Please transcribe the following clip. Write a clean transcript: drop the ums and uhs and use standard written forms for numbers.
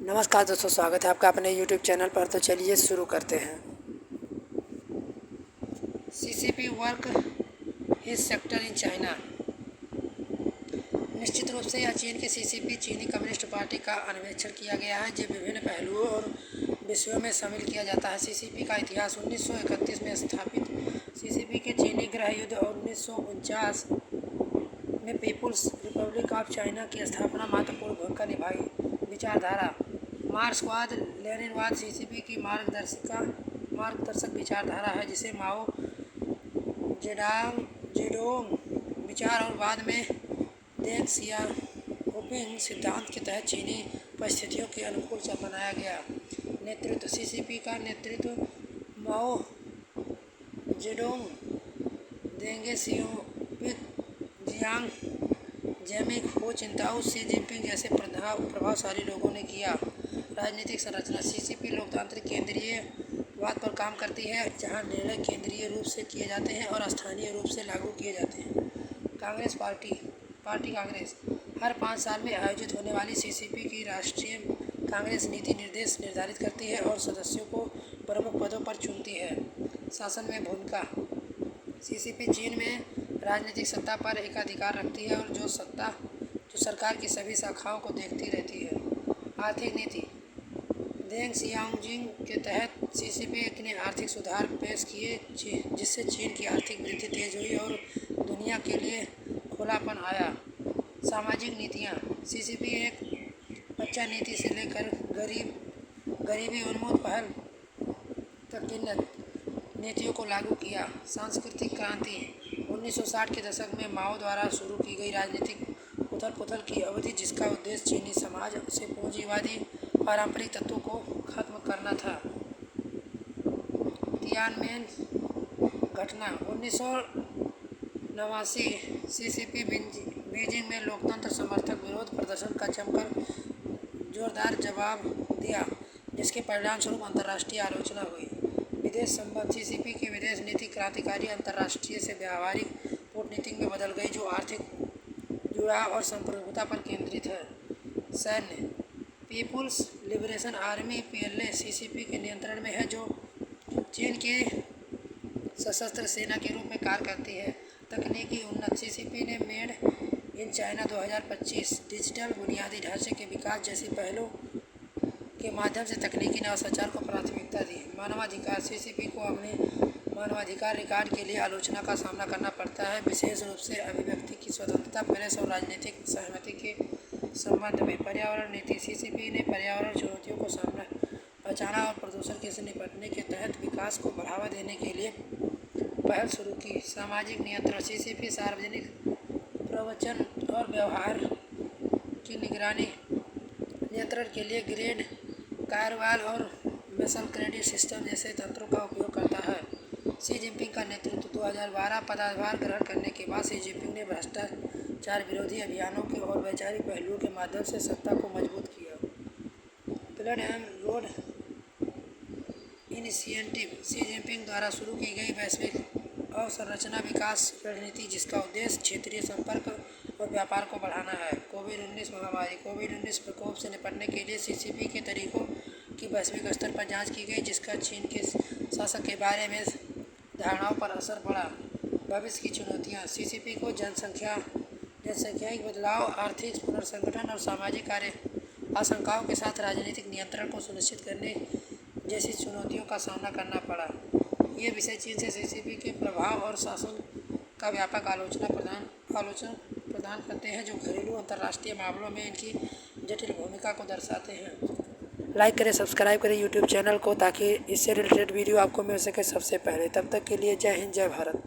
नमस्कार दोस्तों, स्वागत है आपका अपने YouTube चैनल पर। तो चलिए शुरू करते हैं। CCP work his sector in China. निश्चित रूप से यह चीन के CCP चीनी कम्युनिस्ट पार्टी का अन्वेषण किया गया है, जो विभिन्न पहलुओं और विषयों में शामिल किया जाता है। CCP का इतिहास 1931 में स्थापित CCP के चीनी गृह युद्ध और 1949 में पीपुल्स रिपब्लिक ऑफ चाइना की स्थापना महत्वपूर्ण भूमिका निभाई। विचारधारा: मार्क्सवाद लेनिनवाद CCP की मार्गदर्शक विचारधारा है, जिसे माओ जेडोंग विचार और बाद में देंग सियाओपिंग सिद्धांत के तहत चीनी परिस्थितियों के अनुकूल बनाया गया। नेतृत्व: CCP का नेतृत्व माओ जेडोंग, देंग सियाओपिंग, जियांग जेमिंग, हो चिंताओ, शी जिनपिंग जैसे प्रभावशाली लोगों ने किया। राजनीतिक संरचना: CCP लोकतांत्रिक केंद्रीयवाद पर काम करती है, जहां निर्णय केंद्रीय रूप से किए जाते हैं और स्थानीय रूप से लागू किए जाते हैं। कांग्रेस पार्टी कांग्रेस हर 5 साल में आयोजित होने वाली CCP की राष्ट्रीय कांग्रेस नीति निर्देश निर्धारित करती है और सदस्यों को प्रमुख पदों पर चुनती है। शासन में भूमिका: CCP चीन में राजनीतिक सत्ता पर एकाधिकार रखती है और जो सरकार की सभी शाखाओं को देखती रहती है। आर्थिक नीति: देंग सियाओपिंग के तहत CCP ने आर्थिक सुधार पेश किए, जिससे चीन की आर्थिक वृद्धि तेज हुई और दुनिया के लिए खुलापन आया। सामाजिक नीतियाँ: CCP एक बच्चा नीति से लेकर गरीबी उन्मूलन पहल तक की नीतियों को लागू किया। सांस्कृतिक क्रांति: 1960 के दशक में माओ द्वारा शुरू की गई राजनीतिक उथल-पुथल की अवधि, जिसका उद्देश्य चीनी समाज से पूंजीवादी पारंपरिक तत्वों को खत्म करना था। तियानमेन घटना 1989 CCP बीजिंग में लोकतंत्र समर्थक विरोध प्रदर्शन का जमकर जोरदार जवाब दिया, जिसके परिणामस्वरूप अंतर्राष्ट्रीय आलोचना हुई। विदेश संबंध: CCP की विदेश नीति क्रांतिकारी अंतर्राष्ट्रीय से व्यावहारिक कूटनीति में बदल गई, जो आर्थिक जुड़ाव और संप्रभुता पर केंद्रित है। सैन्य: People's Liberation Army PLA CCP के नियंत्रण में है, जो चीन की सशस्त्र सेना के रूप में कार्य करती है। तकनीकी उन्नति: CCP ने मेड इन चाइना 2025 डिजिटल बुनियादी ढांचे के विकास जैसी पहलों के माध्यम से तकनीकी नवाचार को प्राथमिकता दी। मानवाधिकार: CCP को अपने मानवाधिकार रिकॉर्ड के लिए आलोचना का सामना करना पड़ता है, विशेष रूप से अभिव्यक्ति की स्वतंत्रता, प्रेस और राजनीतिक सहमति के संबंध में। पर्यावरण नीति: CCP ने पर्यावरण चुनौतियों को पहचाना और प्रदूषण से निपटने के तहत विकास को बढ़ावा देने के लिए पहल शुरू की। सामाजिक नियंत्रण: CCP सार्वजनिक प्रवचन और व्यवहार की नियंत्रण के लिए ग्रेड फायरवॉल और मेसल क्रेडिट सिस्टम जैसे तंत्रों का उपयोग करता है। शी जिनपिंग का नेतृत्व: 2012 पदभार ग्रहण करने के बाद शी जिनपिंग ने भ्रष्टाचार विरोधी अभियानों के और वैचारिक पहलुओं के माध्यम से सत्ता को मजबूत किया। Belt and road initiative: Xi Jinping द्वारा शुरू की गई वैश्विक अवसंरचना विकास रणनीति, जिसका उद्देश्य क्षेत्रीय संपर्क और व्यापार को बढ़ाना है। कोविड-19 महामारी: कोविड-19 प्रकोप से निपटने के लिए CCP के तरीकों की वैश्विक स्तर पर जांच की गई, जिसका चीन के शासन के बारे में धारणाओं पर असर पड़ा। भविष्य की चुनौतियाँ: CCP को जनसंख्याई बदलाव, आर्थिक पुनर्संगठन और सामाजिक आशंकाओं के साथ राजनीतिक नियंत्रण को सुनिश्चित करने जैसी चुनौतियों का सामना करना पड़ा। ये विषय चीन से CCP के प्रभाव और शासन का व्यापक आलोचना प्रदान करते हैं, जो घरेलू अंतर्राष्ट्रीय मामलों में इनकी जटिल भूमिका को दर्शाते हैं। लाइक करें, सब्सक्राइब करें YouTube चैनल को, ताकि इससे रिलेटेड वीडियो आपको मिल सके सबसे पहले। तब तक के लिए जय हिंद, जय भारत।